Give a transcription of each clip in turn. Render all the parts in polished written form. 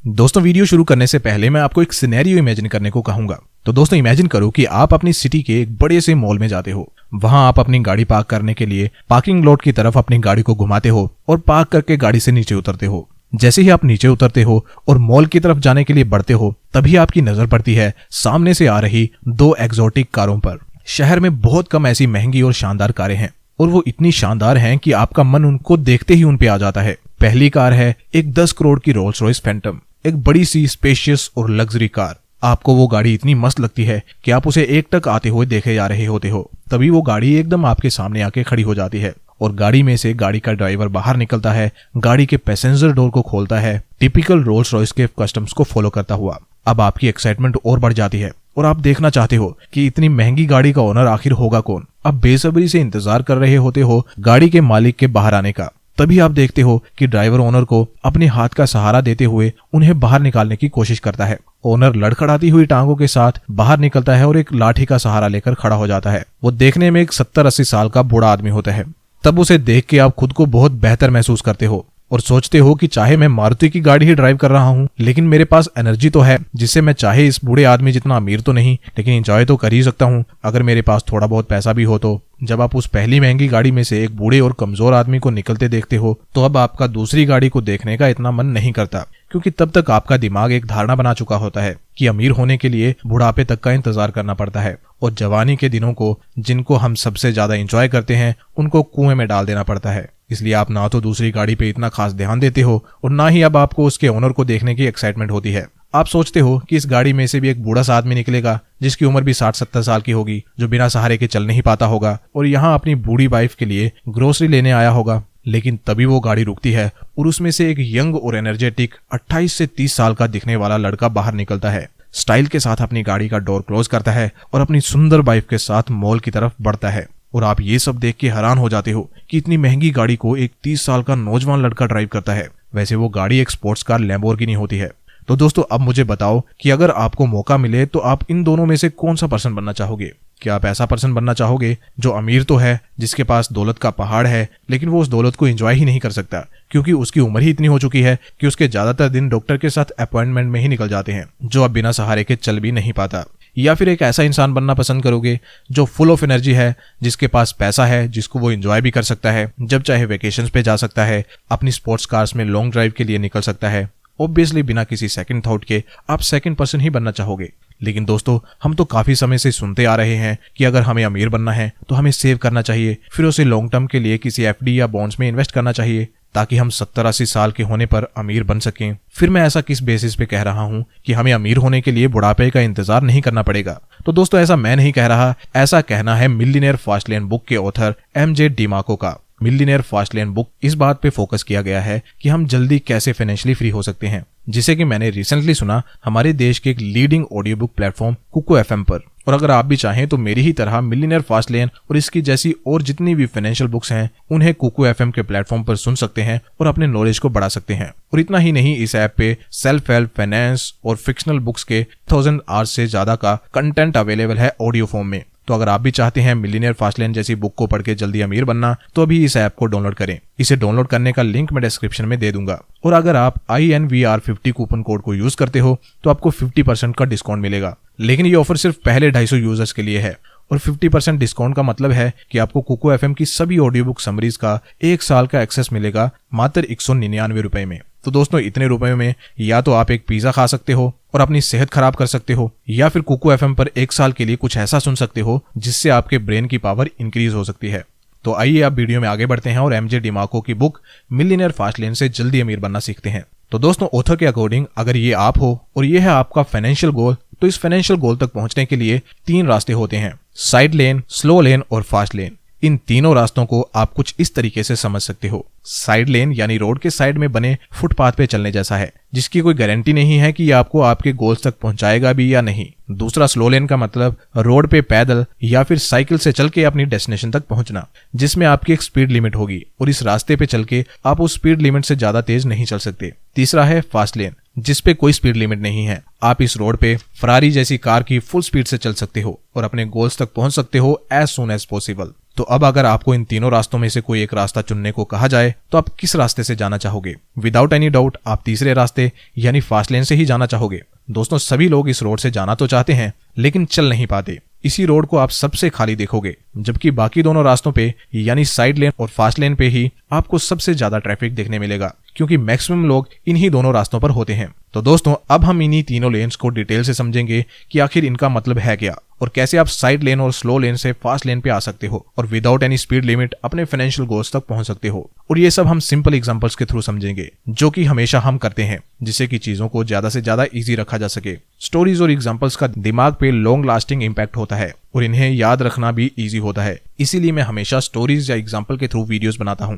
दोस्तों वीडियो शुरू करने से पहले मैं आपको एक सिनेरियो इमेजिन करने को कहूंगा। तो दोस्तों इमेजिन करो कि आप अपनी सिटी के एक बड़े से मॉल में जाते हो। वहां आप अपनी गाड़ी पार्क करने के लिए पार्किंग लॉट की तरफ अपनी गाड़ी को घुमाते हो और पार्क करके गाड़ी से नीचे उतरते हो। जैसे ही आप नीचे उतरते हो और मॉल की तरफ जाने के लिए बढ़ते हो, तभी आपकी नजर पड़ती है सामने से आ रही दो एक्सोटिक कारों पर। शहर में बहुत कम ऐसी महंगी और शानदार कारें हैं और वो इतनी शानदार हैं कि आपका मन उनको देखते ही उन पे आ जाता है। पहली कार है एक 10 करोड़ की रोल्स रॉयस फैंटम, एक बड़ी सी स्पेशियस और लग्जरी कार। आपको वो गाड़ी इतनी मस्त लगती है कि आप उसे एकटक आते हुए देखे जा रहे होते हो। तभी वो गाड़ी एकदम आपके सामने आके खड़ी हो जाती है और गाड़ी में से गाड़ी का ड्राइवर बाहर निकलता है, गाड़ी के पैसेंजर डोर को खोलता है, टिपिकल रोल्स रॉयस के कस्टम्स को फॉलो करता हुआ। अब आपकी एक्साइटमेंट और बढ़ जाती है और आप देखना चाहते हो कि इतनी महंगी गाड़ी का ओनर आखिर होगा कौन। अब बेसब्री से इंतजार कर रहे होते हो गाड़ी के मालिक के बाहर आने का। तभी आप देखते हो कि ड्राइवर ओनर को अपने हाथ का सहारा देते हुए उन्हें बाहर निकालने की कोशिश करता है। ओनर लड़खड़ाती हुई टांगों के साथ बाहर निकलता है और एक लाठी का सहारा लेकर खड़ा हो जाता है। वो देखने में एक 70-80 साल का बूढ़ा आदमी होता है। तब उसे देख के आप खुद को बहुत बेहतर महसूस करते हो और सोचते हो कि चाहे मैं मारुति की गाड़ी ही ड्राइव कर रहा हूँ, लेकिन मेरे पास एनर्जी तो है जिससे मैं चाहे इस बूढ़े आदमी जितना अमीर तो नहीं, लेकिन एंजॉय तो कर ही सकता हूँ अगर मेरे पास थोड़ा बहुत पैसा भी हो तो। जब आप उस पहली महंगी गाड़ी में से एक बूढ़े और कमजोर आदमी को निकलते देखते हो, तो अब आपका दूसरी गाड़ी को देखने का इतना मन नहीं करता, क्योंकि तब तक आपका दिमाग एक धारणा बना चुका होता है कि अमीर होने के लिए बुढ़ापे तक का इंतजार करना पड़ता है और जवानी के दिनों को, जिनको हम सबसे ज्यादा एंजॉय करते हैं, उनको कुएं में डाल देना पड़ता है। इसलिए आप ना तो दूसरी गाड़ी पे इतना खास ध्यान देते हो और ना ही अब आपको उसके ओनर को देखने की एक्साइटमेंट होती है। आप सोचते हो कि इस गाड़ी में से भी एक बूढ़ा सा आदमी निकलेगा जिसकी उम्र भी 60-70 साल की होगी, जो बिना सहारे के चल नहीं पाता होगा और यहाँ अपनी बूढ़ी वाइफ के लिए ग्रोसरी लेने आया होगा। लेकिन तभी वो गाड़ी रुकती है और उसमें से एक यंग और एनर्जेटिक 28 से 30 साल का दिखने वाला लड़का बाहर निकलता है, स्टाइल के साथ अपनी गाड़ी का डोर क्लोज करता है और अपनी सुंदर वाइफ के साथ मॉल की तरफ बढ़ता है। और आप ये सब देख के हैरान हो जाते हो कि इतनी महंगी गाड़ी को एक 30 साल का नौजवान लड़का ड्राइव करता है। वैसे वो गाड़ी एक स्पोर्ट्स कार लैम्बोर्गिनी होती है। तो दोस्तों अब मुझे बताओ कि अगर आपको मौका मिले तो आप इन दोनों में से कौन सा पर्सन बनना चाहोगे? क्या आप ऐसा पर्सन बनना चाहोगे जो अमीर तो है, जिसके पास दौलत का पहाड़ है, लेकिन वो उस दौलत को एंजॉय ही नहीं कर सकता क्योंकि उसकी उम्र ही इतनी हो चुकी है कि उसके ज्यादातर दिन डॉक्टर के साथ अपॉइंटमेंट में ही निकल जाते हैं, जो अब बिना सहारे के चल भी नहीं पाता? या फिर एक ऐसा इंसान बनना पसंद करोगे जो फुल ऑफ एनर्जी है, जिसके पास पैसा है, जिसको वो एंजॉय भी कर सकता है, जब चाहे वेकेशंस पे जा सकता है, अपनी स्पोर्ट्स कार्स में लॉन्ग ड्राइव के लिए निकल सकता है? ऑब्वियसली बिना किसी सेकंड थॉट के आप सेकंड पर्सन ही बनना चाहोगे। लेकिन दोस्तों हम तो काफी समय से सुनते आ रहे हैं कि अगर हमें अमीर बनना है तो हमें सेव करना चाहिए, फिर उसे लॉन्ग टर्म के लिए किसी एफडी या बॉन्ड्स में इन्वेस्ट करना चाहिए ताकि हम 70-80 साल के होने पर अमीर बन सकें। फिर मैं ऐसा किस बेसिस पे कह रहा हूं कि हमें अमीर होने के लिए बुढ़ापे का इंतजार नहीं करना पड़ेगा? तो दोस्तों ऐसा मैं नहीं कह रहा, ऐसा कहना है मिलियनेयर फास्ट लेन बुक के ऑथर एमजे डिमाको का। मिलियनेयर फास्ट लेन बुक इस बात पे फोकस किया गया है कि हम जल्दी कैसे फाइनेंशियली फ्री हो सकते हैं, जिसे कि मैंने रिसेंटली सुना हमारे देश के एक leading audio book platform Kuku FM पर। और अगर आप भी चाहें तो मेरी ही तरह मिलियनेयर फास्ट लेन और इसकी जैसी और जितनी भी फाइनेंशियल बुक्स हैं उन्हें कुको एफएम के प्लेटफॉर्म पर सुन सकते हैं और अपने नॉलेज को बढ़ा सकते हैं। और इतना ही नहीं, इस ऐप पे सेल्फ हेल्प, फाइनेंस और फिक्शनल बुक्स के 1000 आवर्स से ज्यादा का कंटेंट अवेलेबल है ऑडियो फॉर्म में। तो अगर आप भी चाहते हैं मिलियनेयर फास्ट लेन जैसी बुक को पढ़ के जल्दी अमीर बनना, तो अभी इस ऐप को डाउनलोड करें। इसे डाउनलोड करने का लिंक मैं डिस्क्रिप्शन में दे दूंगा। और अगर आप INVR50 कूपन कोड को यूज करते हो तो आपको 50% का डिस्काउंट मिलेगा। लेकिन ये ऑफर सिर्फ पहले 250 यूजर्स के लिए है और 50% डिस्काउंट का मतलब है कि आपको कुको एफएम की सभी ऑडियो बुक समरीज का 1 साल का एक्सेस मिलेगा मात्र 199 रुपए में। तो दोस्तों इतने रुपए में या तो आप एक पिज्जा खा सकते हो और अपनी सेहत खराब कर सकते हो, या फिर कुको एफएम पर 1 साल के लिए कुछ ऐसा सुन सकते हो जिससे आपके ब्रेन की पावर इंक्रीज हो सकती है। तो आइए आप वीडियो में आगे बढ़ते हैं और एमजे डिमाको की बुक मिलियनेयर फास्ट लेन से जल्दी अमीर बनना सीखते हैं। तो दोस्तों ऑथर के अकॉर्डिंग अगर ये आप हो और ये है आपका फाइनेंशियल गोल, तो इस फाइनेंशियल गोल तक पहुंचने के लिए 3 रास्ते होते हैं: साइड लेन, स्लो लेन और फास्ट लेन। इन तीनों रास्तों को आप कुछ इस तरीके से समझ सकते हो। साइड लेन यानी रोड के साइड में बने फुटपाथ पे चलने जैसा है, जिसकी कोई गारंटी नहीं है कि ये आपको आपके गोल्स तक पहुंचाएगा भी या नहीं। दूसरा स्लो लेन का मतलब रोड पे पैदल या फिर साइकिल से चल के अपनी डेस्टिनेशन तक पहुंचना, जिसमें आपकी एक स्पीड लिमिट होगी और इस रास्ते पे चल के आप उस स्पीड लिमिट से ज्यादा तेज नहीं चल सकते। तीसरा है फास्ट लेन, जिसपे कोई स्पीड लिमिट नहीं है। आप इस रोड पे फरारी जैसी कार की फुल स्पीड से चल सकते हो और अपने गोल्स तक पहुंच सकते हो एज सून एज पॉसिबल। तो अब अगर आपको इन तीनों रास्तों में से कोई एक रास्ता चुनने को कहा जाए तो आप किस रास्ते से जाना चाहोगे? विदाउट एनी डाउट आप तीसरे रास्ते यानी फास्ट लेन से ही जाना चाहोगे। दोस्तों, सभी लोग इस रोड से जाना तो चाहते हैं लेकिन चल नहीं पाते। इसी रोड को आप सबसे खाली देखोगे, जबकि बाकी दोनों रास्तों पे यानी साइड लेन और फास्ट लेन पे ही आपको सबसे ज्यादा ट्रैफिक देखने मिलेगा, क्योंकि मैक्सिमम लोग इन्हीं दोनों रास्तों पर होते हैं। तो दोस्तों, अब हम इन्हीं तीनों लेन्स को डिटेल से समझेंगे कि आखिर इनका मतलब है क्या और कैसे आप साइड लेन और स्लो लेन से फास्ट लेन पे आ सकते हो और विदाउट एनी स्पीड लिमिट अपने फाइनेंशियल गोल्स तक पहुंच सकते हो। और ये सब हम सिंपल एग्जांपल्स के थ्रू समझेंगे, जो कि हमेशा हम करते हैं, जिससे कि चीजों को ज्यादा से ज्यादा इजी रखा जा सके। स्टोरीज और एग्जांपल्स का दिमाग पे लॉन्ग लास्टिंग इम्पैक्ट होता है और इन्हें याद रखना भी इजी होता है, इसीलिए मैं हमेशा स्टोरीज या एग्जांपल के थ्रू वीडियोस बनाता हूं।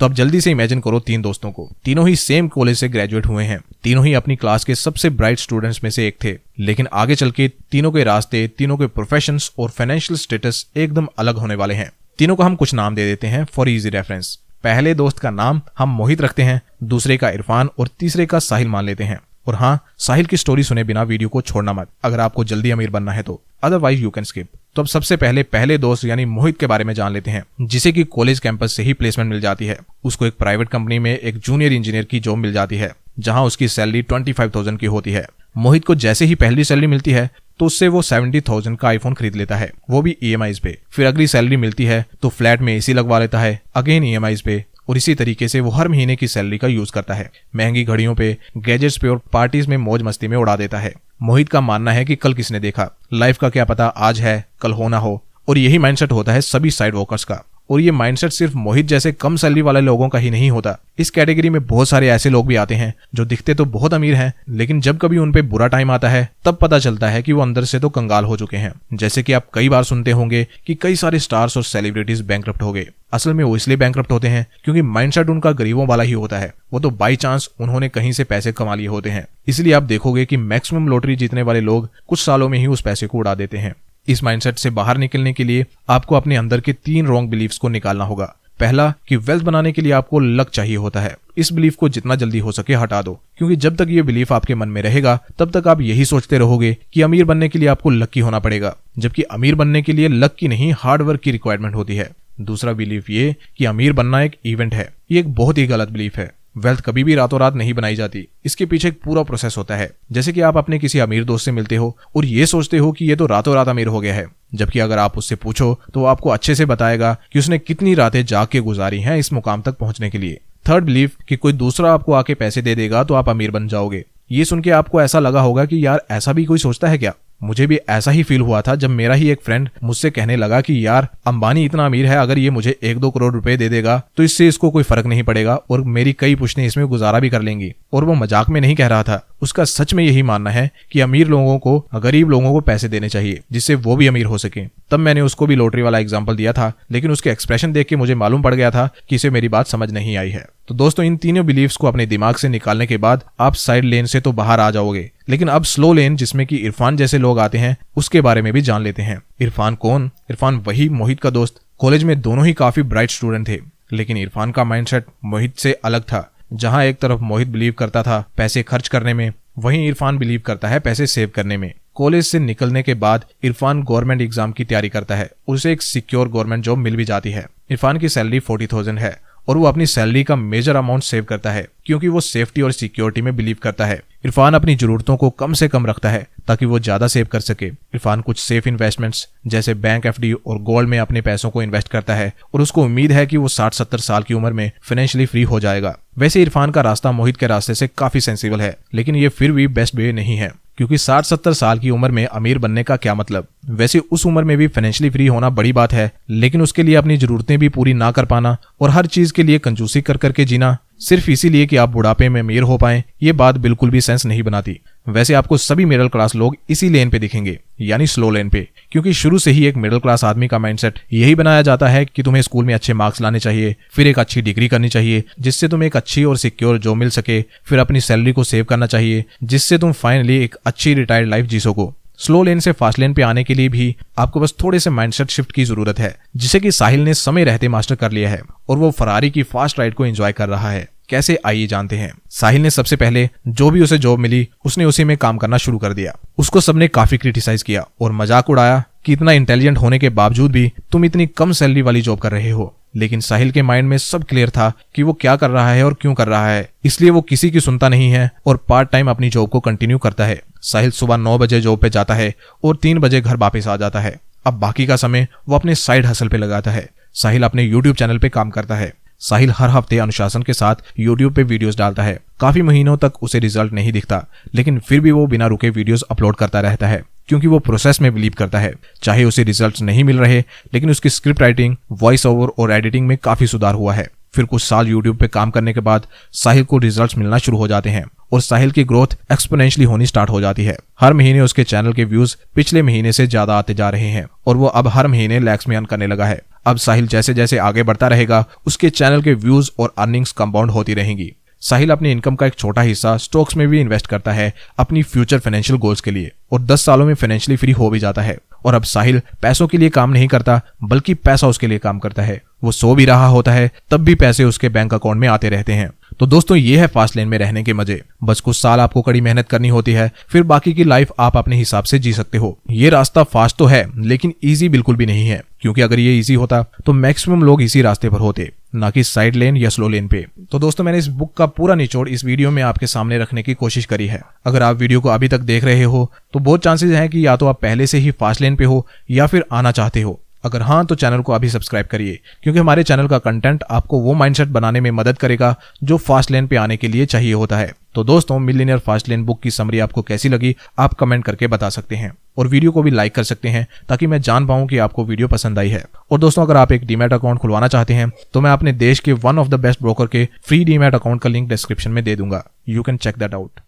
तो अब जल्दी से इमेजिन करो 3 दोस्तों को। तीनों ही सेम कॉलेज से ग्रेजुएट हुए हैं, तीनों ही अपनी क्लास के सबसे ब्राइट स्टूडेंट्स में से एक थे, लेकिन आगे चल के तीनों के रास्ते, तीनों के प्रोफेशंस और फाइनेंशियल स्टेटस एकदम अलग होने वाले हैं। तीनों को हम कुछ नाम दे देते हैं फॉर इजी रेफरेंस। पहले दोस्त का नाम हम मोहित रखते हैं, दूसरे का इरफान और तीसरे का साहिल मान लेते हैं। और हाँ, साहिल की स्टोरी सुने बिना वीडियो को छोड़ना मत, अगर आपको जल्दी अमीर बनना है तो, अदरवाइज यू कैन स्किप। तो अब सबसे पहले दोस्त यानी मोहित के बारे में जान लेते हैं, जिसे कि कॉलेज कैंपस से ही प्लेसमेंट मिल जाती है। उसको एक प्राइवेट कंपनी में एक जूनियर इंजीनियर की जॉब मिल जाती है, जहां उसकी सैलरी 25,000 की होती है। मोहित को जैसे ही पहली सैलरी मिलती है तो उससे वो 70,000 का आईफोन खरीद लेता है, वो भी EMIs पे। फिर अगली सैलरी मिलती है तो फ्लैट में AC लगवा लेता है, अगेन EMIs पे। और इसी तरीके से वो हर महीने की सैलरी का यूज करता है, महंगी घड़ियों पे, गैजेट्स पे और पार्टीज में मौज मस्ती में उड़ा देता है। मोहित का मानना है कि कल किसने देखा, लाइफ का क्या पता आज है कल हो ना हो। और यही माइंडसेट होता है सभी साइड वर्कर्स का। और ये माइंडसेट सिर्फ मोहित जैसे कम सैलरी वाले लोगों का ही नहीं होता। इस कैटेगरी में बहुत सारे ऐसे लोग भी आते हैं जो दिखते तो बहुत अमीर हैं, लेकिन जब कभी उन पे बुरा टाइम आता है तब पता चलता है कि वो अंदर से तो कंगाल हो चुके हैं। जैसे कि आप कई बार सुनते होंगे कि कई सारे स्टार्स और सेलिब्रिटीज बैंकरप्ट हो गए। असल में वो इसलिए बैंकरप्ट होते हैं क्योंकि माइंडसेट उनका गरीबों वाला ही होता है। वो तो बाई चांस उन्होंने कहीं से पैसे कमा लिए होते हैं। इसलिए आप देखोगे कि मैक्सिमम लॉटरी जीतने वाले लोग कुछ सालों में ही उस पैसे को उड़ा देते हैं। इस माइंडसेट से बाहर निकलने के लिए आपको अपने अंदर के 3 रॉन्ग बिलीफ्स को निकालना होगा। पहला, कि वेल्थ बनाने के लिए आपको लक चाहिए होता है। इस बिलीफ को जितना जल्दी हो सके हटा दो, क्योंकि जब तक ये बिलीफ आपके मन में रहेगा तब तक आप यही सोचते रहोगे कि अमीर बनने के लिए आपको लकी होना पड़ेगा, जबकि अमीर बनने के लिए लक की नहीं हार्ड वर्क की रिक्वायरमेंट होती है। दूसरा बिलीफ ये कि अमीर बनना एक इवेंट है, ये एक बहुत ही गलत बिलीफ है। वेल्थ कभी भी रातों रात नहीं बनाई जाती, इसके पीछे एक पूरा प्रोसेस होता है। जैसे कि आप अपने किसी अमीर दोस्त से मिलते हो और ये सोचते हो कि ये तो रातों रात अमीर हो गया है, जबकि अगर आप उससे पूछो तो वो आपको अच्छे से बताएगा कि उसने कितनी रातें जाग के गुजारी हैं इस मुकाम तक पहुंचने के लिए। थर्ड बिलीफ कि कोई दूसरा आपको आके पैसे दे देगा तो आप अमीर बन जाओगे। ये सुन के आपको ऐसा लगा होगा कि यार ऐसा भी कोई सोचता है क्या। मुझे भी ऐसा ही फील हुआ था जब मेरा ही एक फ्रेंड मुझसे कहने लगा कि यार अंबानी इतना अमीर है, अगर ये मुझे 1-2 करोड़ रुपए दे देगा तो इससे इसको कोई फर्क नहीं पड़ेगा और मेरी कई पुश्तें इसमें गुजारा भी कर लेंगी। और वो मजाक में नहीं कह रहा था, उसका सच में यही मानना है कि अमीर लोगों को गरीब लोगों को पैसे देने चाहिए जिससे वो भी अमीर हो सके। तब मैंने उसको भी लॉटरी वाला एग्जाम्पल दिया था, लेकिन उसके एक्सप्रेशन देख के मुझे मालूम पड़ गया था कि इसे मेरी बात समझ नहीं आई है। तो दोस्तों, इन तीनों बिलीव्स को अपने दिमाग से निकालने के बाद आप साइड लेन से तो बाहर आ जाओगे, लेकिन अब स्लो लेन जिसमें कि इरफान जैसे लोग आते हैं उसके बारे में भी जान लेते हैं। इरफान कौन? इरफान वही मोहित का दोस्त। कॉलेज में दोनों ही काफी ब्राइट स्टूडेंट थे, लेकिन इरफान का माइंडसेट मोहित से अलग था। जहां एक तरफ मोहित बिलीव करता था पैसे खर्च करने में, वहीं इरफान बिलीव करता है पैसे सेव करने में। कॉलेज से निकलने के बाद इरफान गवर्नमेंट एग्जाम की तैयारी करता है, उसे एक सिक्योर गवर्नमेंट जॉब मिल भी जाती है। इरफान की सैलरी 40,000 है और वो अपनी सैलरी का मेजर अमाउंट सेव करता है क्योंकि वो सेफ्टी और सिक्योरिटी में बिलीव करता है। इरफान अपनी जरूरतों को कम से कम रखता है ताकि वो ज्यादा सेव कर सके। इरफान कुछ सेफ इन्वेस्टमेंट्स जैसे बैंक FD और गोल्ड में अपने पैसों को इन्वेस्ट करता है और उसको उम्मीद है कि वो 60-70 साल की उम्र में फाइनेंशियली फ्री हो जाएगा। वैसे इरफान का रास्ता मोहित के रास्ते से काफी सेंसिबल है, लेकिन ये फिर भी बेस्ट वे नहीं है, क्योंकि 60-70 साल की उम्र में अमीर बनने का क्या मतलब। वैसे उस उम्र में भी फाइनेंशियली फ्री होना बड़ी बात है, लेकिन उसके लिए अपनी जरूरतें भी पूरी ना कर पाना और हर चीज के लिए कंजूसी कर करके जीना सिर्फ इसीलिए कि आप बुढ़ापे में अमीर हो पाएं, ये बात बिल्कुल भी सेंस नहीं बनाती। वैसे आपको सभी मिडिल क्लास लोग इसी लेन पे दिखेंगे, यानी स्लो लेन पे, क्योंकि शुरू से ही एक मिडिल क्लास आदमी का माइंडसेट यही बनाया जाता है कि तुम्हें स्कूल में अच्छे मार्क्स लाने चाहिए, फिर एक अच्छी डिग्री करनी चाहिए जिससे तुम्हें एक अच्छी और सिक्योर जॉब मिल सके, फिर अपनी सैलरी को सेव करना चाहिए जिससे तुम फाइनली एक अच्छी रिटायर्ड लाइफ जी सको। स्लो लेन से फास्ट लेन पे आने के लिए भी आपको बस थोड़े से माइंडसेट शिफ्ट की जरूरत है, जिसे कि साहिल ने समय रहते मास्टर कर लिया है और वो फरारी की फास्ट राइड को एंजॉय कर रहा है। कैसे, आइए जानते हैं। साहिल ने सबसे पहले जो भी उसे जॉब मिली उसने उसी में काम करना शुरू कर दिया। उसको सबने काफी क्रिटिसाइज किया और मजाक उड़ाया कि इतना इंटेलिजेंट होने के बावजूद भी तुम इतनी कम सैलरी वाली जॉब कर रहे हो। लेकिन साहिल के माइंड में सब क्लियर था कि वो क्या कर रहा है और क्यों कर रहा है, इसलिए वो किसी की सुनता नहीं है और पार्ट टाइम अपनी जॉब को कंटिन्यू करता है। साहिल सुबह 9 बजे जॉब पे जाता है और 3 बजे घर वापस आ जाता है। अब बाकी का समय वो अपने साइड हसल पे लगाता है। साहिल अपने यूट्यूब चैनल पे काम करता है। साहिल हर हफ्ते अनुशासन के साथ यूट्यूब पे वीडियोस डालता है। काफी महीनों तक उसे रिजल्ट नहीं दिखता, लेकिन फिर भी वो बिना रुके वीडियोस अपलोड करता रहता है, क्योंकि वो प्रोसेस में बिलीव करता है। चाहे उसे रिजल्ट्स नहीं मिल रहे, लेकिन उसकी स्क्रिप्ट राइटिंग, वॉइस ओवर और एडिटिंग में काफी सुधार हुआ है। फिर कुछ साल यूट्यूब पे काम करने के बाद साहिल को रिजल्ट्स मिलना शुरू हो जाते हैं और साहिल की ग्रोथ एक्सपोनेंशियली होनी स्टार्ट हो जाती है। हर महीने उसके चैनल के व्यूज पिछले महीने से ज्यादा आते जा रहे हैं और वो अब हर महीने लैक्स में अर्न करने लगा है। अब साहिल जैसे जैसे आगे बढ़ता रहेगा, उसके चैनल के व्यूज और अर्निंग्स कंपाउंड होती रहेंगी। साहिल अपनी इनकम का एक छोटा हिस्सा स्टॉक्स में भी इन्वेस्ट करता है अपनी फ्यूचर फाइनेंशियल गोल्स के लिए, और 10 सालों में फाइनेंशियली फ्री हो भी जाता है। और अब साहिल पैसों के लिए काम नहीं करता, बल्कि पैसा उसके लिए काम करता है। वो सो भी रहा होता है तब भी पैसे उसके बैंक अकाउंट में आते रहते हैं। तो दोस्तों, ये है फास्ट लेन में रहने के मजे। बस कुछ साल आपको कड़ी मेहनत करनी होती है, फिर बाकी की लाइफ आप अपने हिसाब से जी सकते हो। ये रास्ता फास्ट तो है, लेकिन इजी बिल्कुल भी नहीं है, क्योंकि अगर ये इजी होता तो मैक्सिमम लोग इसी रास्ते पर होते, ना कि साइड लेन या स्लो लेन पे। तो दोस्तों, मैंने इस बुक का पूरा निचोड़ इस वीडियो में आपके सामने रखने की कोशिश करी है। अगर आप वीडियो को अभी तक देख रहे हो तो बहुत चांसेस हैं कि या तो आप पहले से ही फास्ट लेन पे हो या फिर आना चाहते हो। अगर हाँ, तो चैनल को अभी सब्सक्राइब करिए, क्योंकि हमारे चैनल का कंटेंट आपको वो माइंडसेट बनाने में मदद करेगा जो फास्ट लेन पे आने के लिए चाहिए होता है। तो दोस्तों, मिलियनेयर फास्ट लेन बुक की समरी आपको कैसी लगी, आप कमेंट करके बता सकते हैं और वीडियो को भी लाइक कर सकते हैं, ताकि मैं जान पाऊं कि आपको वीडियो पसंद आई है। और दोस्तों, अगर आप एक डीमैट अकाउंट खुलवाना चाहते हैं तो मैं अपने देश के one of the best broker के फ्री डीमैट अकाउंट का लिंक डिस्क्रिप्शन में दे दूंगा। You can check that out.